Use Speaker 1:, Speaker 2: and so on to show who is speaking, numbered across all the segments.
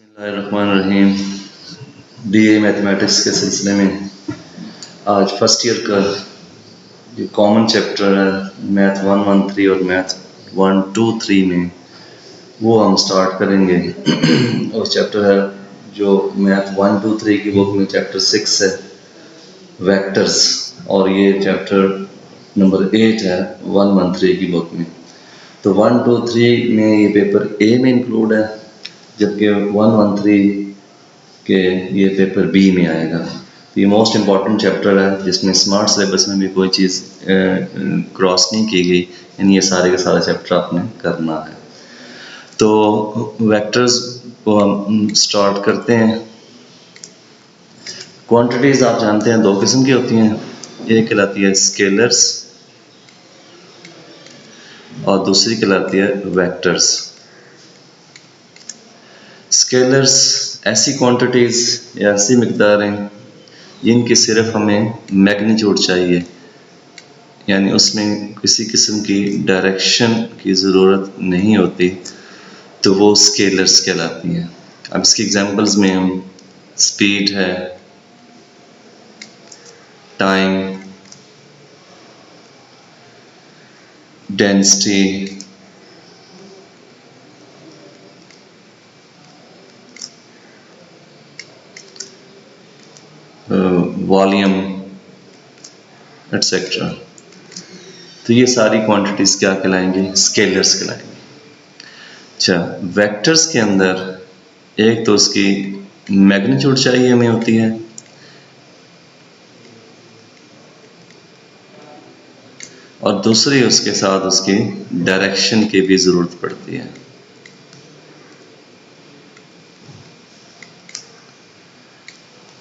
Speaker 1: बिस्मिल्लाहिर्रहमानिर्रहीम। BA mathematics के सिलसिले में आज फर्स्ट ईयर का जो कॉमन चैप्टर है मैथ 113 और मैथ 123 में वो हम स्टार्ट करेंगे। और चैप्टर है जो मैथ 123 की बुक में चैप्टर 6 है वेक्टर्स, और ये चैप्टर नंबर 8 है 113 की बुक में। तो 123 में ये पेपर ए में इंक्लूड है, जबकि 113 के ये पेपर बी में आएगा। तो ये मोस्ट इम्पॉर्टेंट चैप्टर है जिसमें स्मार्ट सिलेबस में भी कोई चीज़ क्रॉस नहीं की गई, यानी ये सारे के सारा चैप्टर आपने करना है। तो वेक्टर्स को हम स्टार्ट करते हैं। क्वांटिटीज़ आप जानते हैं दो किस्म की होती हैं, एक कहलाती है स्केलर्स और दूसरी कहलाती है वेक्टर्स। स्केलर्स ऐसी क्वांटिटीज़ या ऐसी मकदारें जिनकी सिर्फ हमें मैग्नीट्यूड चाहिए, यानी उसमें किसी किस्म की डायरेक्शन की ज़रूरत नहीं होती, तो वो स्केलर्स कहलाती हैं। अब इसकी एग्जांपल्स में हम स्पीड है, टाइम, डेंसिटी, वॉल्यूम एटसेट्रा, तो ये सारी क्वांटिटीज़ क्या कहलाएंगी? स्केलर्स कहलाएंगी। अच्छा, वेक्टर्स के अंदर एक तो उसकी मैग्नीट्यूड चाहिए हमें होती है, और दूसरी उसके साथ उसकी डायरेक्शन की भी ज़रूरत पड़ती है।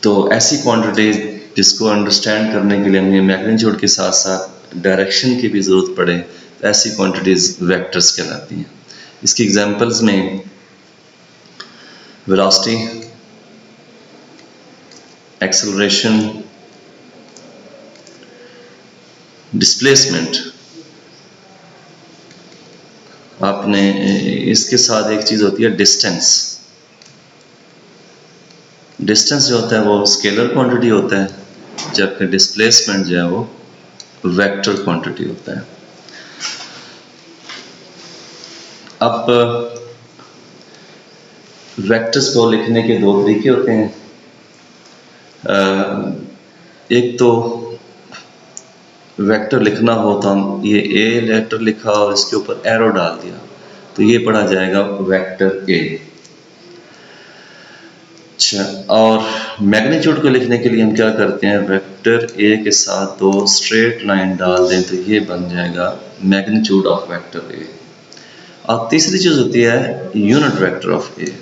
Speaker 1: तो ऐसी क्वांटिटीज जिसको अंडरस्टैंड करने के लिए हमें मैग्नीट्यूड के साथ साथ डायरेक्शन की भी ज़रूरत पड़े, तो ऐसी क्वांटिटीज वेक्टर्स कहलाती हैं। इसकी एग्जांपल्स में वेलोसिटी, एक्सेलरेशन, डिस्प्लेसमेंट। आपने इसके साथ एक चीज़ होती है डिस्टेंस। डिस्टेंस जो होता है वो स्केलर क्वांटिटी होता है, जबकि डिस्प्लेसमेंट जो है वो वेक्टर क्वांटिटी होता है। अब वेक्टर्स को लिखने के दो तरीके होते हैं। एक तो वेक्टर लिखना हो तो हम ये ए लेटर लिखा और इसके ऊपर एरो डाल दिया, तो ये पढ़ा जाएगा वेक्टर ए। अच्छा, और मैग्नीट्यूड को लिखने के लिए हम क्या करते हैं? वेक्टर ए के साथ दो स्ट्रेट लाइन डाल दें तो ये बन जाएगा मैग्नीट्यूड ऑफ वेक्टर ए। और तीसरी चीज़ होती है यूनिट वेक्टर ऑफ ए।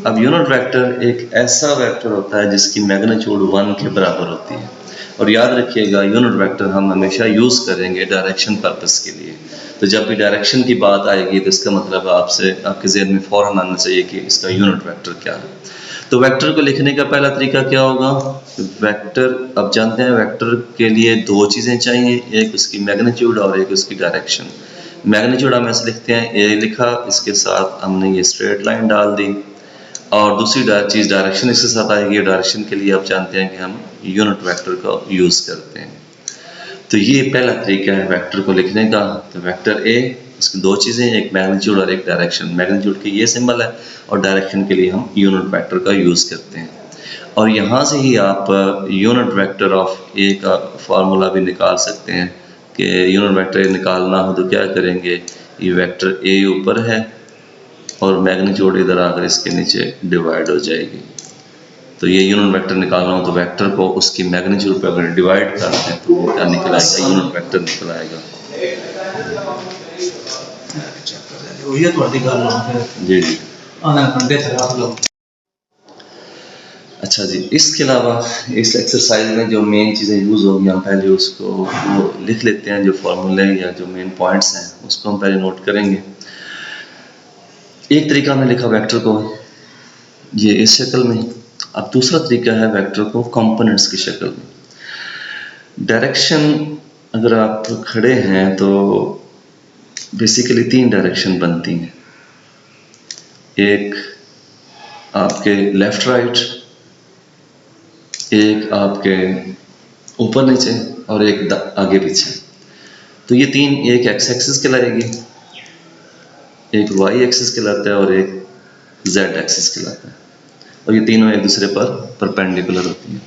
Speaker 1: अब यूनिट वेक्टर एक ऐसा वेक्टर होता है जिसकी मैग्नीट्यूड 1 के बराबर होती है। और याद रखिएगा यूनिट वेक्टर हम हमेशा यूज़ करेंगे डायरेक्शन पर्पस के लिए। तो जब भी डायरेक्शन की बात आएगी तो इसका मतलब आपसे आपके ज़हन में फ़ौरन आना चाहिए कि इसका यूनिट वेक्टर क्या है। तो वेक्टर को लिखने का पहला तरीका क्या होगा? वेक्टर, अब जानते हैं वेक्टर के लिए दो चीज़ें चाहिए, एक उसकी मैग्नीट्यूड और एक उसकी डायरेक्शन। मैग्नीट्यूड हम ऐसे लिखते हैं, ए लिखा, इसके साथ हमने ये स्ट्रेट लाइन डाल दी, और दूसरी चीज़ डायरेक्शन इसके साथ आएगी। डायरेक्शन के लिए आप जानते हैं कि हम यूनिट वेक्टर का यूज़ करते हैं। तो ये पहला तरीका है वेक्टर को लिखने का। तो वेक्टर ए, इसकी दो चीज़ें, एक मैग्नीट्यूड और एक डायरेक्शन। मैग्नीट्यूड की ये सिंबल है और डायरेक्शन के लिए हम यूनिट वेक्टर का यूज़ करते हैं। और यहाँ से ही आप यूनिट वेक्टर ऑफ ए का फार्मूला भी निकाल सकते हैं कि यूनिट वेक्टर निकालना हो तो क्या करेंगे? ये वेक्टर ए ऊपर है और मैग्नीट्यूड इधर आकर इसके नीचे डिवाइड हो जाएगी। तो ये यूनिट वेक्टर निकालना हो तो वेक्टर को उसकी मैग्नीट्यूड पे अगर डिवाइड करते हैं तो वो क्या निकल आएगा? यूनिट वेक्टर निकल आएगा। जी जी, अच्छा जी। इसके अलावा इस एक्सरसाइज में जो मेन चीज़ें यूज़ होंगी हम पहले उसको वो लिख लेते हैं, जो फार्मूले या जो मेन पॉइंट्स हैं उसको हम पहले नोट करेंगे। एक तरीका हमने लिखा वेक्टर को ये इस शक्ल में। अब दूसरा तरीका है वेक्टर को कंपोनेंट्स की शक्ल में। डायरेक्शन अगर आप खड़े हैं तो बेसिकली तीन डायरेक्शन बनती हैं। एक आपके लेफ्ट राइट, एक आपके ऊपर नीचे और एक आगे पीछे। तो ये तीन, एक एक्स एक्सिस कहलाएगी, एक वाई एक्सिस कहलाता है और एक जेड एक्सिस कहलाता है, और ये तीनों एक दूसरे पर परपेंडिकुलर होती हैं।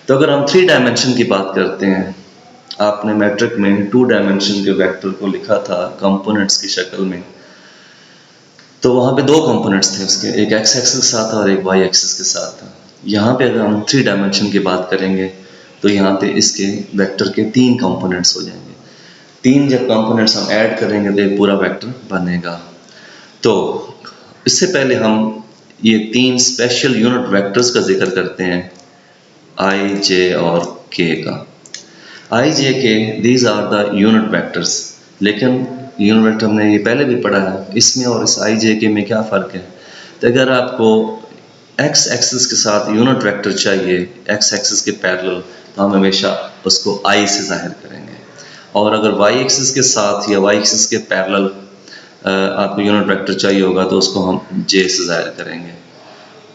Speaker 1: तो अगर हम 3 डायमेंशन की बात करते हैं, आपने मैट्रिक में 2 डायमेंशन के वेक्टर को लिखा था कंपोनेंट्स की शक्ल में, तो वहाँ पे 2 कंपोनेंट्स थे उसके, एक एक्स एक्सिस के साथ था और एक वाई एक्सिस के साथ था। यहाँ पे अगर हम 3 डायमेंशन की बात करेंगे तो यहाँ पे इसके वेक्टर के 3 कंपोनेंट्स हो जाएंगे। 3 जब कंपोनेंट्स हम ऐड करेंगे तो एक पूरा वेक्टर बनेगा। तो इससे पहले हम ये 3 स्पेशल यूनिट वेक्टर्स का जिक्र करते हैं, आई, जे और के का। I, J, K these are the unit vectors. लेकिन यूनिट वेक्टर हमने ये पहले भी पढ़ा है, इसमें और इस आई, जे, के में क्या फ़र्क है। तो अगर आपको एक्स एक्सिस के साथ यूनिट वेक्टर चाहिए, एक्स एक्सिस के पैरेलल, तो हम हमेशा उसको आई से जाहिर करेंगे, और अगर वाई एक्सिस के साथ या वाई एक्सिस के पैरेलल आपको यूनिट वेक्टर चाहिए होगा तो उसको हम जे से जाहिर करेंगे।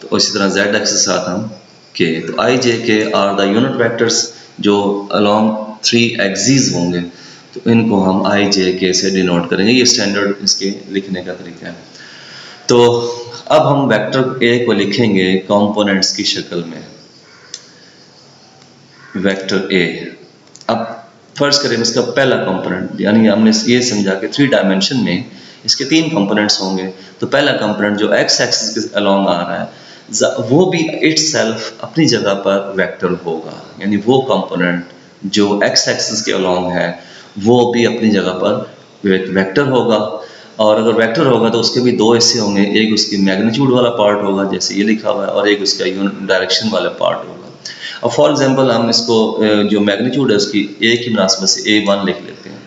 Speaker 1: तो इसी तरह जेड एक्सिस के साथ हम के। तो आई, जे, के आर द यूनिट वेक्टर्स जो अलोंग 3 एक्सिस होंगे, तो इनको हम आई, जे, के से डिनोट करेंगे। ये स्टैंडर्ड इसके लिखने का तरीका है। तो अब हम वेक्टर ए को लिखेंगे कंपोनेंट्स की शक्ल में, वेक्टर ए। अब फर्ज करें इसका पहला कंपोनेंट, यानी हमने ये समझा कि 3 डायमेंशन में इसके 3 कंपोनेंट्स होंगे। तो पहला कंपोनेंट जो एक्स एक्सिस के अलोंग आ रहा है, वो भी इटसेल्फ अपनी जगह पर वेक्टर होगा, यानी वो कंपोनेंट जो एक्स एक्सिस के अलोंग है वो भी अपनी जगह पर वेक्टर होगा। और अगर वेक्टर होगा तो उसके भी 2 हिस्से होंगे, एक उसकी मैग्नीट्यूड वाला पार्ट होगा जैसे ये लिखा हुआ है, और एक उसका डायरेक्शन वाला पार्ट होगा। अब फॉर एग्जांपल हम इसको जो मैग्नीट्यूड है उसकी ए की मुनासिबत से A1 लिख लेते हैं,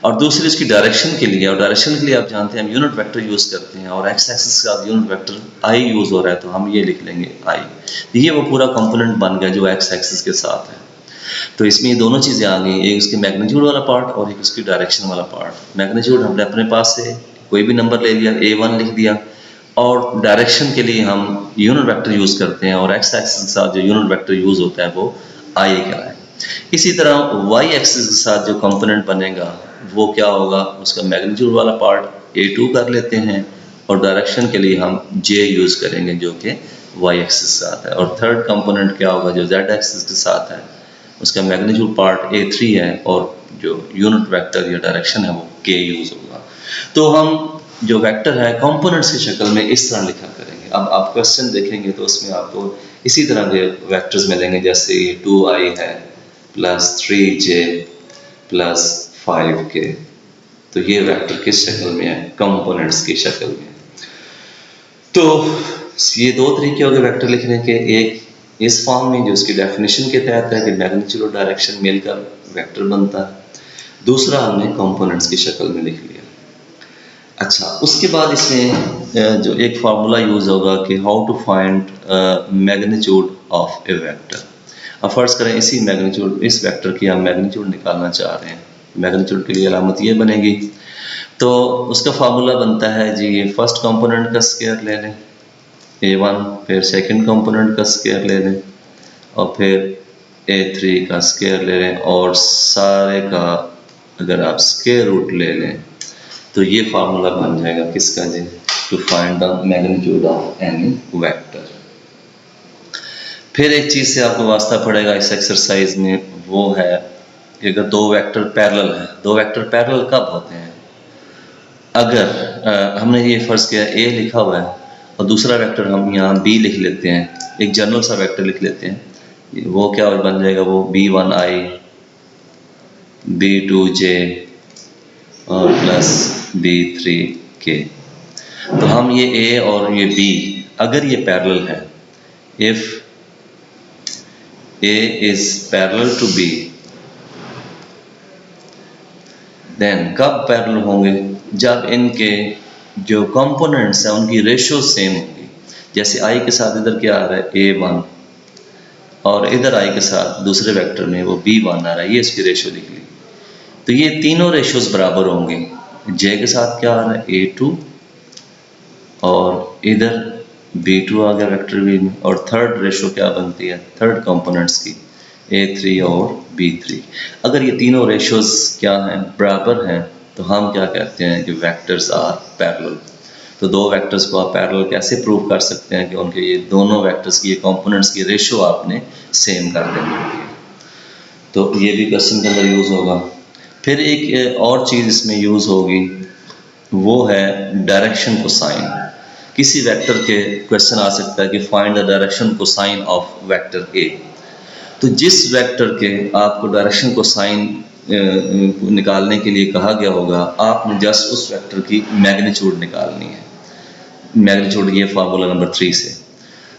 Speaker 1: और दूसरी उसकी डायरेक्शन के लिए, और डायरेक्शन के लिए आप जानते हैं हम यूनिट वेक्टर यूज़ करते हैं, और एक्स एक्सिस के साथ यूनिट वेक्टर आई यूज़ हो रहा है तो हम ये लिख लेंगे आई। ये वो पूरा कंपोनेंट बन गया जो एक्स एक्सिस के साथ है। तो इसमें ये दोनों चीज़ें आ गई, एक उसकी मैग्नीट्यूड वाला पार्ट और एक उसकी डायरेक्शन वाला पार्ट। मैग्नीट्यूड हमने अपने पास से कोई भी नंबर ले लिया, A1 लिख दिया, और डायरेक्शन के लिए हम यूनिट वेक्टर यूज़ करते हैं, और एक्स एक्सिस के साथ जो यूनिट वेक्टर यूज़ होता है वो आई का है। इसी तरह वाई एक्सिस के साथ जो कंपोनेंट बनेगा वो क्या होगा, उसका मैग्नीट्यूड वाला पार्ट A2 कर लेते हैं, और डायरेक्शन के लिए हम J यूज़ करेंगे जो कि वाई एक्सिस के साथ है। और थर्ड कंपोनेंट क्या होगा जो Z एक्सिस के साथ है, उसका मैग्नीट्यूड पार्ट A3 है, और जो यूनिट वेक्टर या डायरेक्शन है वो K यूज़ होगा। तो हम जो वेक्टर है कंपोनेंट्स की शक्ल में इस तरह लिखा करेंगे। अब आप क्वेश्चन देखेंगे तो उसमें आपको इसी तरह के वेक्टर्स मिलेंगे, जैसे 2i है प्लस 3j प्लस 5k। तो ये वेक्टर किस शक्ल में है, कंपोनेंट्स की शक्ल में। तो ये 2 तरीके हो गए वेक्टर लिखने के, एक इस फॉर्म में जो उसकी डेफिनेशन के तहत है कि मैग्नीट्यूड और डायरेक्शन मिलकर वेक्टर बनता है, दूसरा हमने कंपोनेंट्स की शक्ल में लिख लिया। अच्छा, उसके बाद इसमें जो एक फार्मूला यूज़ होगा कि how to find magnitude of a vector. अब फर्ज करें इसी मैग्नीट्यूड, इस वेक्टर की हम मैग्नीट्यूड निकालना चाह रहे हैं। मैग्नीट्यूड के लिए अलामत ये बनेगी, तो उसका फार्मूला बनता है जी, ये फर्स्ट कंपोनेंट का स्क्वायर ले लें A1, फिर सेकंड कंपोनेंट का स्क्वायर ले लें, और फिर A3 का स्क्वायर ले लें, और सारे का अगर आप स्क्वायर रूट ले लें तो ये फार्मूला बन जाएगा किसका जी, to find the magnitude of any vector. फिर एक चीज़ से आपको वास्ता पड़ेगा इस एक्सरसाइज में, वो है कि अगर 2 वेक्टर पैरेलल है, 2 वेक्टर पैरेलल कब होते हैं, अगर हमने ये फ़र्ज़ किया A लिखा हुआ है और दूसरा वेक्टर हम यहाँ B लिख लेते हैं, एक जनरल सा वेक्टर लिख लेते हैं, वो क्या बन जाएगा, वो B1i B2j और प्लस B3k। तो हम ये A और ये B अगर ये पैरेलल है, if A is parallel to B, then कब पैरेलल होंगे, जब इनके जो कंपोनेंट्स हैं उनकी रेशियो सेम होगी। जैसे I के साथ इधर क्या आ रहा है A1, और इधर I के साथ दूसरे वेक्टर में वो B1 आ रहा है, ये इसकी रेशियो लिख ली। तो ये तीनों रेशियोज बराबर होंगे। J के साथ क्या आ रहा है A2, और इधर B2 आ गया वेक्टर बी में, और थर्ड रेशो क्या बनती है थर्ड कंपोनेंट्स की, A3 और B3। अगर ये तीनों रेशोज क्या हैं बराबर हैं तो हम क्या कहते हैं कि वेक्टर्स आर पैरेलल। तो दो वेक्टर्स को आप पैरेलल कैसे प्रूव कर सकते हैं कि उनके ये दोनों वेक्टर्स की ये कंपोनेंट्स की रेशो आपने सेम कर देनी होती है। तो ये भी क्वेश्चन के अंदर यूज़ होगा। फिर एक और चीज़ इसमें यूज़ होगी, वो है डायरेक्शन कोसाइन। किसी वेक्टर के क्वेश्चन आ सकता है कि find the direction cosine of vector A. तो जिस वेक्टर के आपको डायरेक्शन कोसाइन निकालने के लिए कहा गया होगा, आपने जस्ट उस वेक्टर की मैग्नीट्यूड निकालनी है। मैग्नीट्यूड ये फार्मूला नंबर 3 से।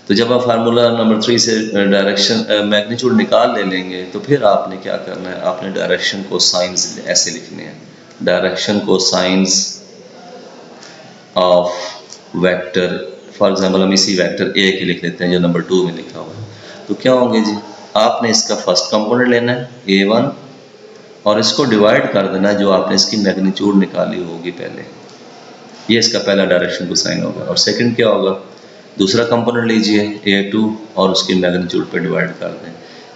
Speaker 1: तो जब आप फार्मूला नंबर 3 से डायरेक्शन मैग्नीट्यूड निकाल लेंगे तो फिर आपने क्या करना है, आपने डायरेक्शन को साइंस ऐसे लिखने हैं, डायरेक्शन को science of vector. For example हम इसी वेक्टर ए के लिख लेते हैं जो नंबर 2 में लिखा हुआ है। तो क्या होंगे जी, आपने इसका फर्स्ट कंपोनेंट लेना है A1 और इसको डिवाइड कर देना है जो आपने इसकी मैग्नीट्यूड निकाली होगी पहले। ये इसका पहला डायरेक्शन को साइन होगा। और सेकंड क्या होगा, दूसरा कंपोनेंट लीजिए A2 और उसकी मैग्नीट्यूड पे डिवाइड कर दें।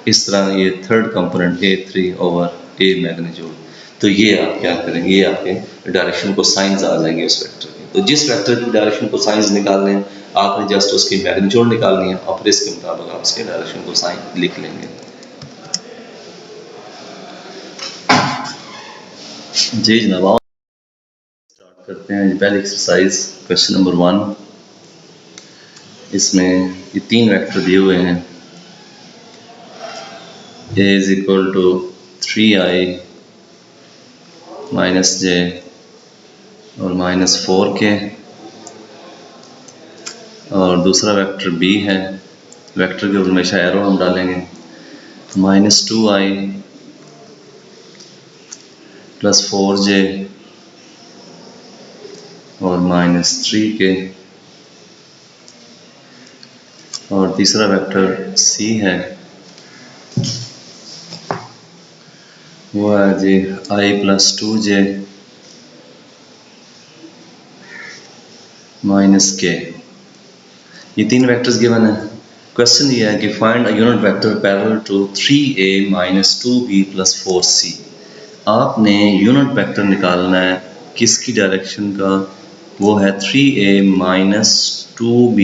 Speaker 1: इस तरह ये third component A3 over A magnitude. तो ये आप क्या करेंगे, ये आपके डायरेक्शन को साइंस आ जाएंगे उस वेक्टर के। तो जिस वेक्टर की डायरेक्शन को साइंस निकालने हैं आपने जस्ट उसकी मैग्नीट्यूड निकालनी है और फिर इसके मुताबिक आप उसके डायरेक्शन को साइन लिख लेंगे। जी जनाब, स्टार्ट करते हैं पहले एक्सरसाइज क्वेश्चन नंबर 1। इसमें ये तीन वेक्टर दिए हुए हैं, A is equal to 3i minus J और माइनस 4k, और दूसरा वेक्टर B है, वेक्टर के ऊपर हमेशा एरो हम डालेंगे, माइनस 2i प्लस 4j और माइनस 3k, और तीसरा वेक्टर C है, वो है जी i plus 2j minus k। ये तीन वेक्टर्स गिवन है। क्वेश्चन ये है कि find a unit vector parallel to 3a minus 2b plus 4c। आपने यूनिट वेक्टर निकालना है किसकी डायरेक्शन का, वो है 3a minus 2b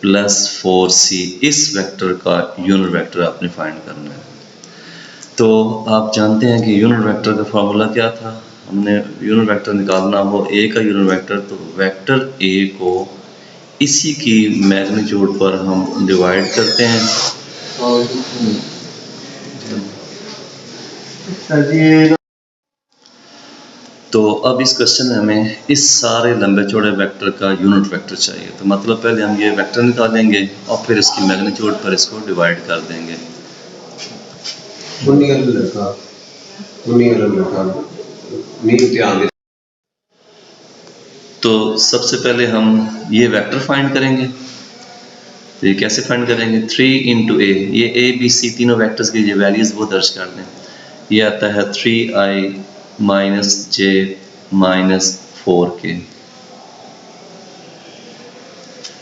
Speaker 1: plus 4c। इस वेक्टर का यूनिट वेक्टर आपने फाइंड करना है। तो आप जानते हैं कि यूनिट वेक्टर का फॉर्मूला क्या था, हमने यूनिट वेक्टर निकालना हो ए का यूनिट वेक्टर, तो वेक्टर ए को इसी की मैग्नीट्यूड पर हम डिवाइड करते हैं। तो अब इस क्वेश्चन में हमें इस सारे लंबे चौड़े वेक्टर का यूनिट वेक्टर चाहिए। तो मतलब पहले हम ये वेक्टर निकालेंगे और फिर इसकी मैग्नीट्यूड पर इसको डिवाइड कर देंगे। तो सबसे पहले हम ये वेक्टर फाइंड करेंगे। तो ये कैसे फाइंड करेंगे, 3 इंटू ए, ये ए बी सी तीनों वेक्टर्स की जो वैल्यूज वो दर्ज कर दें। ये आता है 3i माइनस जे माइनस 4k।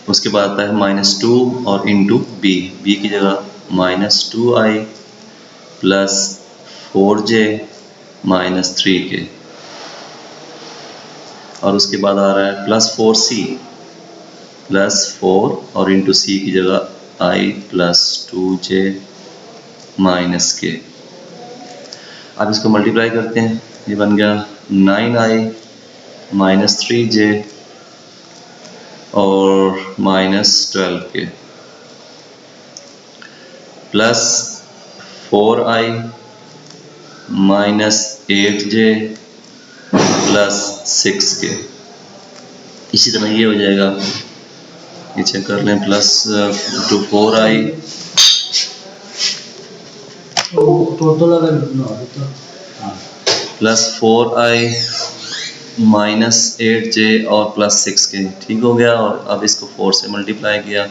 Speaker 1: उसके बाद आता है माइनस 2 और इंटू बी, बी की जगह minus 2i plus 4j minus 3k, और उसके बाद आ रहा है प्लस 4c प्लस 4 और इंटू सी की जगह i plus 2j minus k। अब इसको मल्टीप्लाई करते हैं, ये बन गया 9i माइनस 3j और minus 12k plus 4i minus 8j plus 6k। इसी तरह ये हो जाएगा, ये चेक कर लें, plus 4i plus 4i minus 8j और प्लस 6k, ठीक हो गया। और अब इसको 4 से मल्टीप्लाई किया,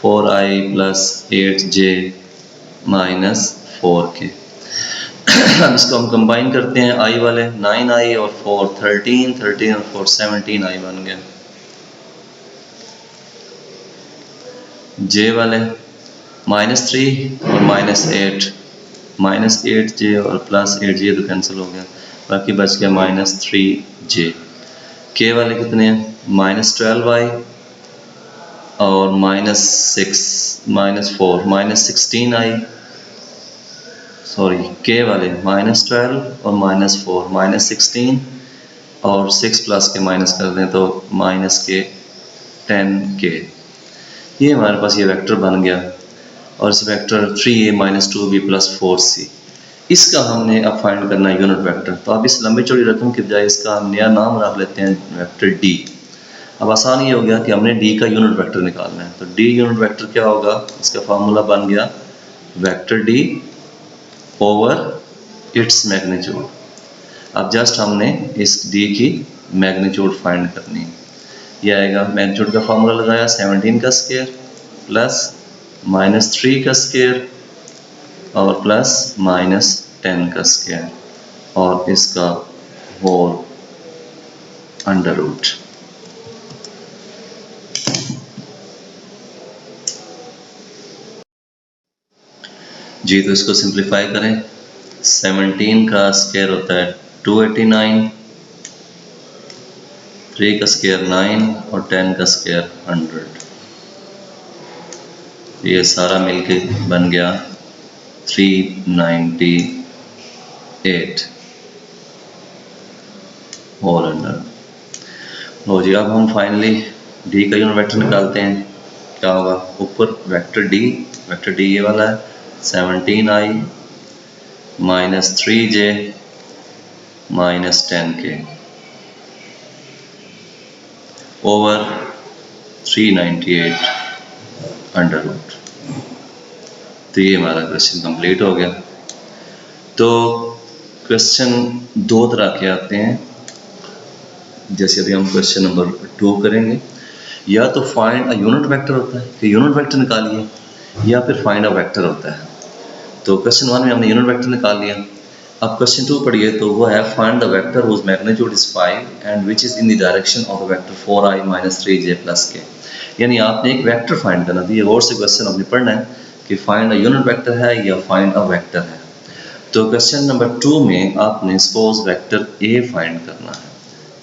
Speaker 1: 4i plus 8j minus 4k। अब इसको हम कंबाइन करते हैं, i वाले 9i और 4 13, 13 और 4 17i बन गया। जे वाले -3 और -8, -8J और +8J तो कैंसिल हो गया, बाकी बच गया -3J। के वाले कितने हैं, -12Y और -4 -16I, सॉरी के वाले -12 और -4 -16 और 6 प्लस के माइनस कर दें तो -10K। ये हमारे पास ये वेक्टर बन गया और इस वेक्टर 3A - 2B + 4C, इसका हमने अब फाइंड करना है यूनिट वेक्टर। तो अब इस लंबी चौड़ी रकम के बजाय इसका हम नया नाम रख लेते हैं वेक्टर D। अब आसान ये हो गया कि हमने D का यूनिट वेक्टर निकालना है। तो D यूनिट वेक्टर क्या होगा, इसका फार्मूला बन गया vector D over its magnitude. अब जस्ट हमने इस D की मैग्नीट्यूड फाइंड करनी है। यह आएगा, मैग्नीट्यूड का फार्मूला लगाया 17 का स्क्वायर प्लस -3 का स्क्वायर और प्लस -10 का स्क्वायर और इसका होल अंडर रूट। जी तो इसको सिंप्लीफाई करें। 17 का स्क्वायर होता है 289, 3 का स्क्वायर 9 और 10 का स्क्वायर 100। ये सारा मिलके बन गया 398 होल अंडर। लो जी, अब हम फाइनली D का यूनिट वेक्टर निकालते हैं। क्या होगा, ऊपर वेक्टर D ये वाला है 17I -3J -10K over 398 under root. तो ये हमारा क्वेश्चन कंप्लीट हो गया। तो क्वेश्चन दो तरह के आते हैं, जैसे अभी हम क्वेश्चन नंबर 2 करेंगे। या तो फाइंड अ यूनिट वेक्टर होता है कि यूनिट वेक्टर निकालिए, या फिर फाइंड अ वेक्टर होता है। तो क्वेश्चन 1 में हमने यूनिट वेक्टर निकाल लिया। अब क्वेश्चन 2 पढ़िए, तो वो है find the vector whose magnitude is 5 and which is in the direction of the vector 4I - 3J + K। यानी आपने एक वेक्टर फाइंड करना था। ये और से क्वेश्चन आपने पढ़ना है कि फाइंड अ यूनिट वेक्टर है या फाइंड अ वेक्टर है। तो क्वेश्चन नंबर 2 में आपने सपोज वेक्टर A फाइंड करना है।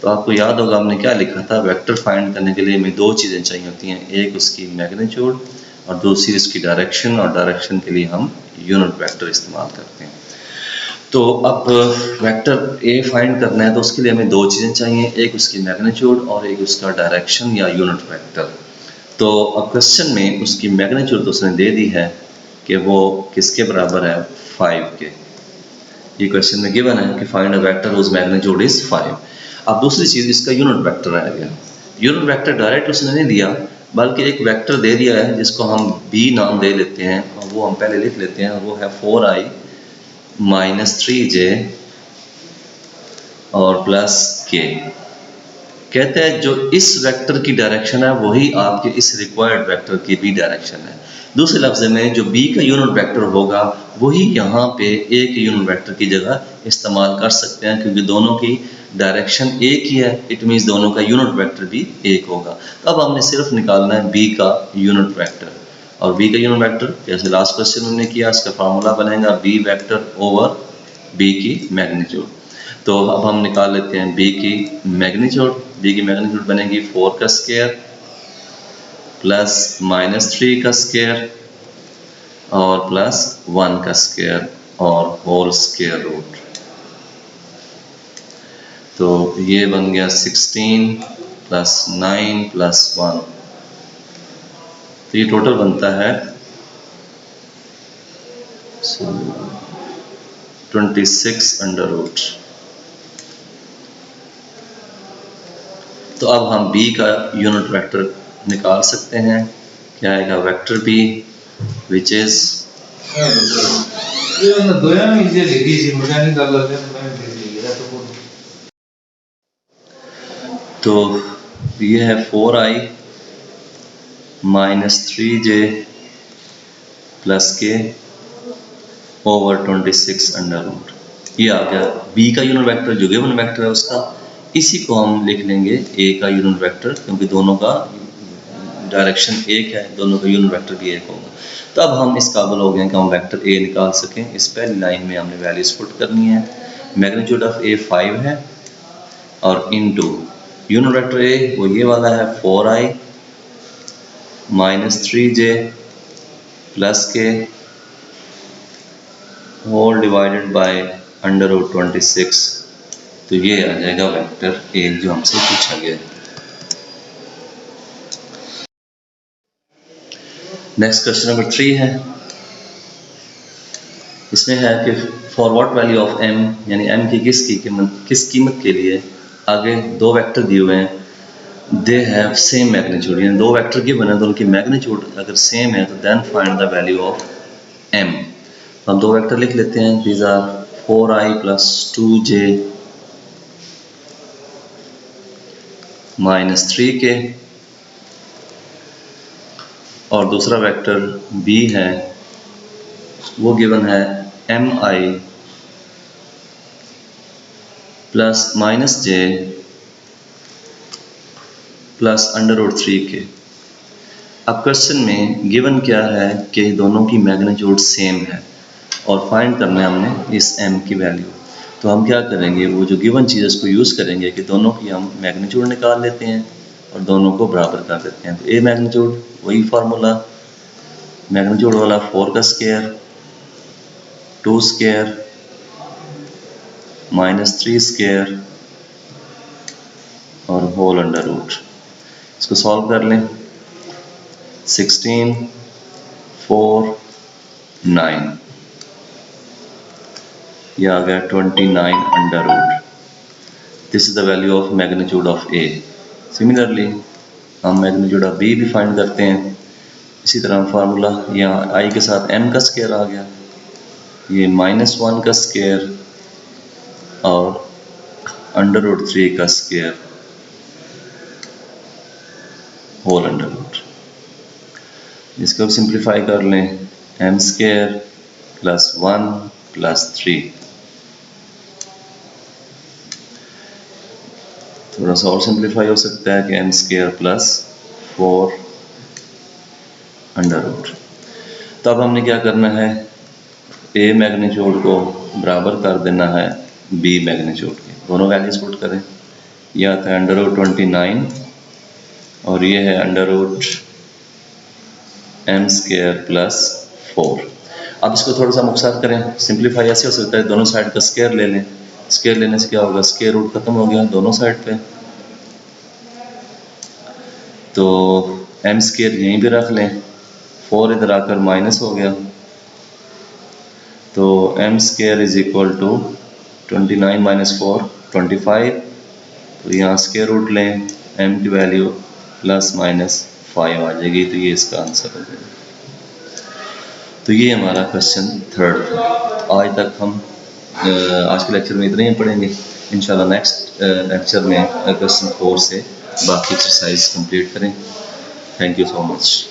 Speaker 1: तो आपको याद होगा हमने क्या लिखा था, वेक्टर फाइंड करने के लिए हमें दो चीज़ें चाहिए होती हैं, एक उसकी मैग्नीट्यूड और दूसरी उसकी डायरेक्शन, और डायरेक्शन के लिए हम यूनिट वेक्टर इस्तेमाल करते हैं। तो अब वेक्टर A फाइंड करना है तो उसके लिए हमें दो चीज़ें चाहिए, एक उसकी मैग्नीट्यूड और एक उसका डायरेक्शन या यूनिट वेक्टर। तो अब क्वेश्चन में उसकी मैग्नीट्यूड तो उसने दे दी है कि वो किसके बराबर है, 5 के। ये क्वेश्चन में गिवन है कि find a vector whose magnitude is 5। अब दूसरी चीज़ इसका यूनिट वेक्टर आ गया। यूनिट वेक्टर डायरेक्ट उसने नहीं दिया, बल्कि एक वेक्टर दे दिया है जिसको हम B नाम दे लेते हैं, और वो हम पहले लिख लेते हैं। वो है 4I - 3J और प्लस K। कहते हैं जो इस वेक्टर की डायरेक्शन है वही आपके इस रिक्वायर्ड वेक्टर की भी डायरेक्शन है। दूसरे लफ्ज़ में जो B का यूनिट वेक्टर होगा वही यहाँ पे A के यूनिट वेक्टर की जगह इस्तेमाल कर सकते हैं, क्योंकि दोनों की डायरेक्शन एक ही है। इट मीन्स दोनों का यूनिट वेक्टर भी एक होगा। अब हमने सिर्फ निकालना है B का यूनिट वेक्टर, और B का यूनिट वेक्टर जैसे लास्ट क्वेश्चन हमने किया, इसका फार्मूला बनेगा B वेक्टर ओवर B की मैग्नीट्यूड। तो अब हम निकाल लेते हैं B की मैग्नीट्यूड। B की मैग्नीट्यूड बनेगी 4 का स्क्वायर प्लस -3 का स्क्वायर और प्लस 1 का स्क्वायर और होल स्क्वायर रूट। तो ये बन गया 16 प्लस 9 प्लस 1। तो ये टोटल बनता है 26 अंडर रूट। तो अब हम B का यूनिट वेक्टर निकाल सकते हैं। क्या आएगा, वेक्टर B विच इज तो ये है 4I - 3J + K over 26 under root. ये आ गया B का यूनिट वेक्टर, जो गिवन वेक्टर है उसका। इसी को हम लिख लेंगे A का यूनिट वेक्टर, क्योंकि दोनों का डायरेक्शन एक है, दोनों का यूनिट वेक्टर भी एक होगा। तो अब हम इस काबिल हो गए कि हम वेक्टर ए निकाल सकें। इस पहली लाइन में हमने वैल्यूज पुट करनी है। मैग्नीट्यूड ऑफ ए 5 है और इनटू यूनिट वेक्टर ए वो ये वाला है 4i माइनस 3j प्लस के होल डिवाइडेड बाय √26। तो ये आ जाएगा वेक्टर ए जो हमसे पूछा गया है। नेक्स्ट क्वेश्चन नंबर 3 है। इसमें है कि for what value of m, यानी m की किस कीमत के लिए आगे दो वेक्टर दिए हुए हैं, दे हैव सेम मैग्नीट्यूड, यानी दो वेक्टर गिवन है, दोनों की मैग्नीट्यूड अगर सेम है तो then find the value of m। हम दो वेक्टर लिख लेते हैं। These are 4i plus 2j minus 3k, और दूसरा वेक्टर b है, वो गिवन है mi plus minus j plus √3k। अब क्वेश्चन में गिवन क्या है कि दोनों की मैग्नीट्यूड सेम है और फाइंड करना है हमने इस m की वैल्यू। तो हम क्या करेंगे, वो जो गिवन चीज़ उसको यूज़ करेंगे कि दोनों की हम मैग्नीट्यूड निकाल लेते हैं और दोनों को बराबर कर देते हैं। तो ए मैग्नीट्यूड वही फार्मूला, मैग्नीट्यूड वाला 4 का स्क्वायर 2 स्क्वायर माइनस 3 स्क्वायर और होल अंडर रूट। इसको सॉल्व कर लें। 16 4 9, यह आ गया 29 under root. This is the value of magnitude of A. Similarly हम मैग्नीट्यूड ऑफ बी भी फाइंड करते हैं। इसी तरह फार्मूला यहाँ आई के साथ m का स्क्वायर आ गया, ये -1 का स्क्वायर और √3 का स्क्वायर होल अंडर रूट। इसको सिंप्लीफाई कर लें। m स्क्वायर प्लस 1 प्लस 3, थोड़ा सा और सिंप्लीफाई हो सकता है कि m square plus 4 under root. तो अब हमने क्या करना है, a मैग्नीट्यूड को बराबर कर देना है b मैग्नीट्यूड के। दोनों वैल्यूज पुट करें। यह आता है √29 और ये है √m स्क्वायर प्लस 4। अब इसको थोड़ा सा मुख्तसर करें। सिंप्लीफाई ऐसे हो सकता है, दोनों साइड का स्क्वायर ले लें। स्क्वायर लेने से क्या होगा, स्क्वायर रूट खत्म हो गया दोनों साइड पे, तो m स्क्वायर यहीं पे रख लें। 4 इधर आकर माइनस हो गया, तो m square is equal to 29 minus 4 25। तो यहाँ स्क्वायर रूट लें, m की वैल्यू प्लस माइनस 5 आ जाएगी। तो ये इसका आंसर हो जाएगा। तो ये हमारा क्वेश्चन 3 था। आज तक हम आज के लेक्चर में इतना ही पढ़ेंगे। इंशाल्लाह नेक्स्ट लेक्चर में क्वेश्चन 4 से बाकी एक्सरसाइज कंप्लीट करें। Thank you so much.